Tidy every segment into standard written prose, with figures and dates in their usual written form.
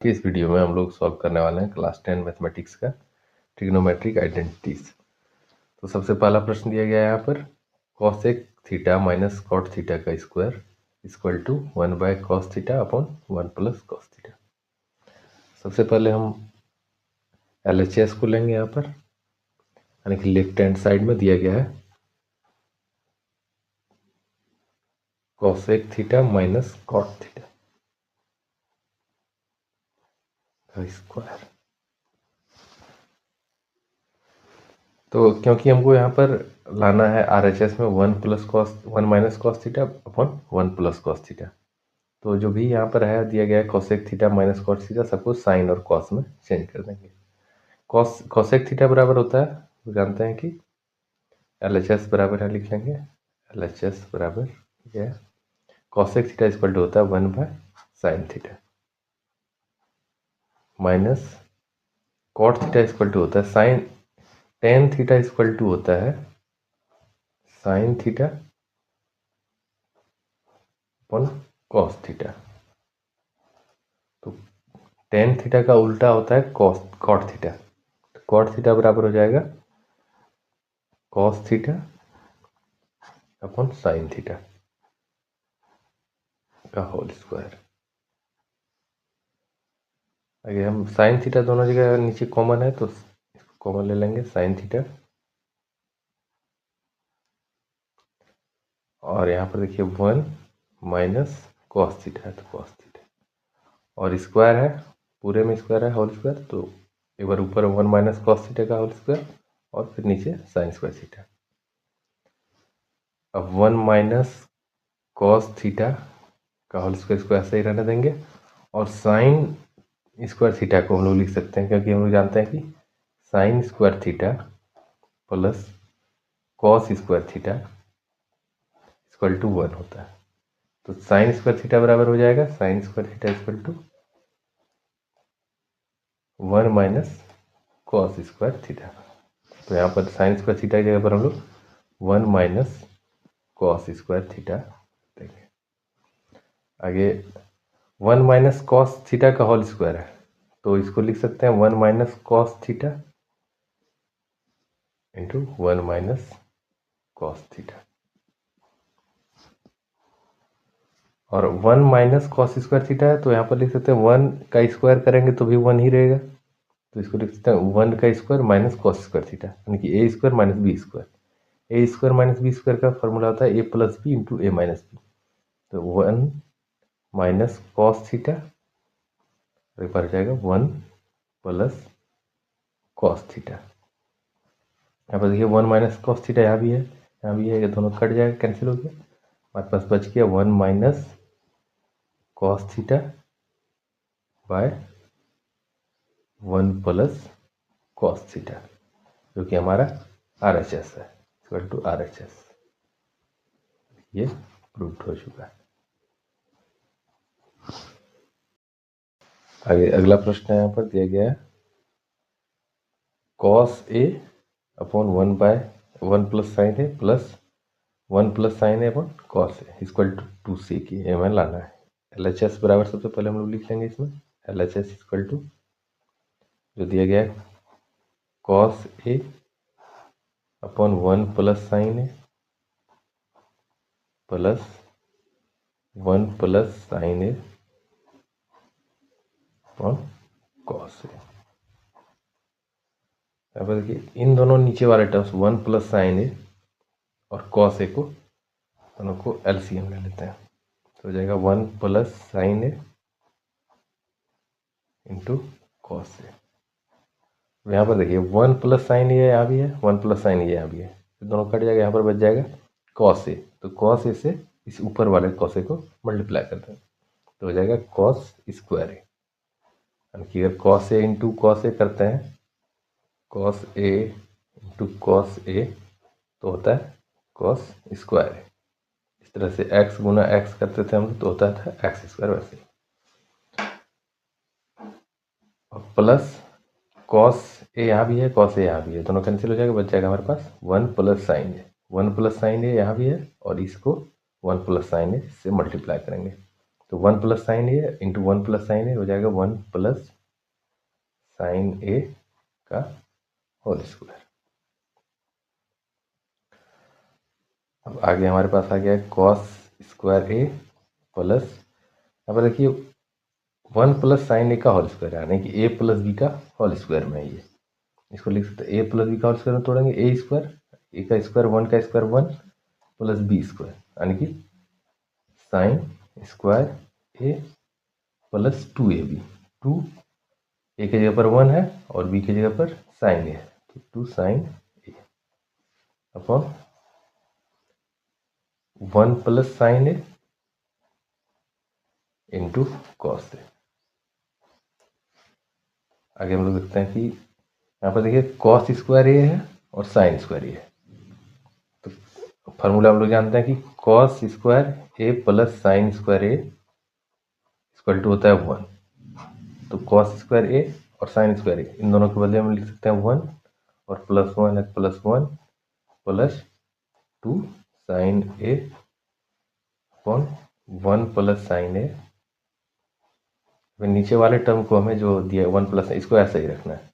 इस वीडियो में हम लोग सॉल्व करने वाले हैं क्लास 10 मैथमेटिक्स का ट्रिग्नोमेट्रिक आइडेंटिटीज। तो सबसे पहला प्रश्न दिया गया है यहाँ पर cosec theta minus cot theta का square equal to 1/cos theta upon 1 + cos theta. सबसे पहले हम LHS को लेंगे यहाँ पर, यानी कि लेफ्ट हैंड साइड में दिया गया है cosec theta minus cot theta का स्क्वायर। तो क्योंकि हमको यहाँ पर लाना है RHS में 1 cos theta upon 1 + cos theta, तो जो भी यहाँ पर है दिया गया है cosec theta minus cot theta सबको साइन और कॉस में चेंज कर देंगे। कॉसेक थीटा बराबर होता है, तो जानते हैं कि LHS बराबर है, लिख लेंगे LHS बराबर क्या, कॉसेक थीटा इक्वल टू होता है 1/sin theta minus cot theta equal to होता है sine tan theta equal to होता है sine theta upon cos theta. तो टेन थीटा का उल्टा होता है कॉट थीटा, तो कॉट थीटा बराबर हो जाएगा cos theta upon sine theta का होल स्क्वायर। आगे हम साइन थीटा दोनों जगह नीचे कॉमन है तो इसको कॉमन ले लेंगे साइन थीटा, और यहाँ पर देखिए 1 - cos थीटा है तो cos थीटा, और स्क्वायर है, पूरे में स्क्वायर है होल स्क्वायर, तो एक बार ऊपर 1 - cos थीटा का होल स्क्वायर और फिर नीचे साइन स्क्वायर थीटा। अब 1 - cos थीटा का होल स्क्वायर इसको ऐसे ही रहने देंगे, और साइन स्क्वायर थीटा को हम लोग लिख सकते हैं क्योंकि हम लोग जानते हैं कि sine square theta plus cos square theta equal to 1 होता है। तो साइन स्क्वायर थीटा बराबर हो जाएगा sine square theta equal to 1 - cos square theta. तो यहाँ पर साइन स्क्वायर थीटा की जगह पर हम लोग 1 - cos स्क्वायर थीटा देंगे। आगे 1 - cos थीटा का होल स्क्वायर है, तो इसको लिख सकते हैं 1 - cos theta into 1 - cos theta, और 1 - cos स्क्वायर थीटा है तो यहाँ पर लिख सकते हैं 1 का स्क्वायर करेंगे तो भी 1 ही रहेगा, तो इसको लिख सकते हैं 1 का square minus cos square theta, यानी कि ए स्क्वायर माइनस बी स्क्वायर। ए स्क्वायर माइनस बी स्क्वायर का फॉर्मूला होता है a + b into a - b, तो 1 - cos थीटा एक बार हो जाएगा 1 + cos थीटा। यहाँ पर देखिए 1 - cos थीटा यहाँ भी है, यहाँ भी है, ये दोनों कट जाएगा, कैंसिल हो गया, हमारे पास बच गया 1 - cos theta by 1 + cos theta, जो कि हमारा RHS है, इक्वल टू RHS। ये प्रूव हो चुका है। आगे अगला प्रश्न यहाँ पर दिया गया है cos A अपॉन 1 + sin A plus 1 + sin A अपॉन cos A equal to C की हमें लाना है। LHS बराबर सबसे पहले हम लोग लिख लेंगे इसमें LHS इक्वल टू जो दिया गया है cos A अपॉन 1 + sin A plus 1 + sin A अपॉन cos A। यहाँ पर देखिए इन दोनों नीचे वाले टर्म्स 1 + sin A और cos A को दोनों को LCM ले लेते हैं, तो हो जाएगा 1 + sin A into cos A। यहाँ पर देखिए 1 + sin A यहाँ भी है, 1 + sin A यहाँ भी है, तो दोनों कट जाएगा, यहाँ पर बच जाएगा cos A, तो cos A से इस ऊपर वाले cos A को मल्टीप्लाई करते हैं, तो हो जाएगा cos स्क्वायर A, यानी कि अगर cos A into cos A करते हैं, cos A into cos A तो होता है cos स्क्वायर A। इस तरह से x गुना x करते थे हम तो होता था x स्क्वायर, वैसे ही, और प्लस cos A यहाँ भी है, cos A यहाँ भी है, दोनों कैंसिल हो जाएगा, बच जाएगा हमारे पास 1 + sin A। 1 + sin A यहाँ भी है और इसको 1 + sin A से मल्टीप्लाई करेंगे, तो 1 प्लस साइन ए इंटू 1 प्लस साइन ए हो जाएगा 1 प्लस साइन ए का होल स्क्वायर। अब आगे हमारे पास आ गया है कॉस स्क्वायर ए प्लस, यहाँ पर देखिए 1 प्लस साइन ए का होल स्क्वायर, यानी कि ए प्लस बी का होल स्क्वायर में ये, इसको लिख सकते हैं ए प्लस बी का होल स्क्वायर में तोड़ेंगे ए स्क्वायर, ए का स्क्वायर 1 का स्क्वायर 1 प्लस बी स्क्वायर, यानी कि sine square A plus 2ab, 2 ए की जगह पर 1 है और बी की जगह पर साइन ए है, तो 2 sign A upon 1 plus sign A into cos A. आगे हम लोग देखते हैं कि यहाँ पर देखिए कॉस स्क्वायर ए है और साइन स्क्वायर ए है, तो फार्मूला हम लोग जानते हैं कि cos square A plus sine square A equal to होता है 1, तो कॉस स्क्वायर ए और साइन स्क्वायर ए इन दोनों के बदले हम लिख सकते हैं 1 और प्लस 1 है प्लस 1 प्लस 2 साइन ए अपॉन 1 प्लस साइन ए। नीचे वाले टर्म को हमें जो दिया है 1 प्लस, इसको ऐसा ही रखना है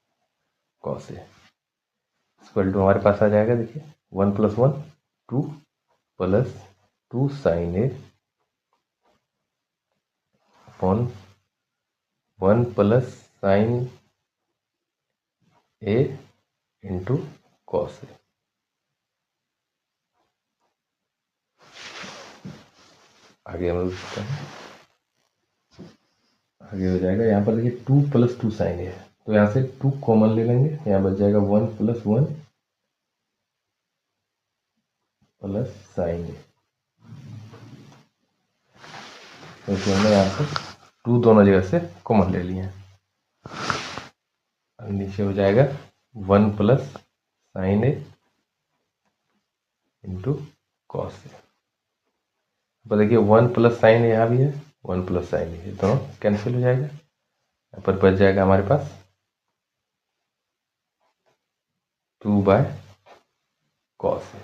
कॉस ए इक्वल टू हमारे पास आ जाएगा, देखिए 1 plus 1 2 plus 2 sign A upon 1 plus sign A into cos A. आगे हम लोग देखते हैं, आगे हो जाएगा यहाँ पर देखिए 2 प्लस 2 साइन ए है, तो यहाँ से 2 कॉमन ले लेंगे, यहाँ बच जाएगा 1 प्लस 1 प्लस साइन ए, तो हमने यहाँ से 2 दोनों जगह से कॉमन ले लिए हैं, नीचे हो जाएगा 1 plus sign A into cos A. पर देखिए 1 प्लस साइन ए यहाँ भी है, 1 प्लस साइन ए, दोनों कैंसिल हो जाएगा, यहाँ पर बच जाएगा हमारे पास 2 बाय कॉस ए।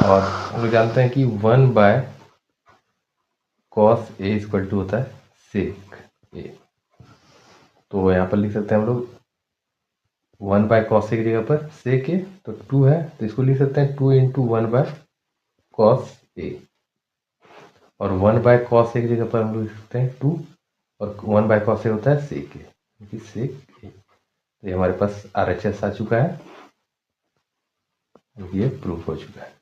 और हम लोग जानते हैं कि 1 by cos A equal to होता है सेक ए, तो यहाँ पर लिख सकते हैं हम लोग 1 बाय कॉस ए की जगह पर सेक ए, तो 2 है तो इसको लिख सकते हैं 2 इंटू 1 बाय कॉस ए, और 1 बाय कॉस ए की जगह पर हम लोग लिख सकते हैं 2 और 1 बाय कॉस ए होता है सेक ए, सेक ए। तो ये हमारे पास RHS आ चुका है, ये प्रूफ हो चुका है।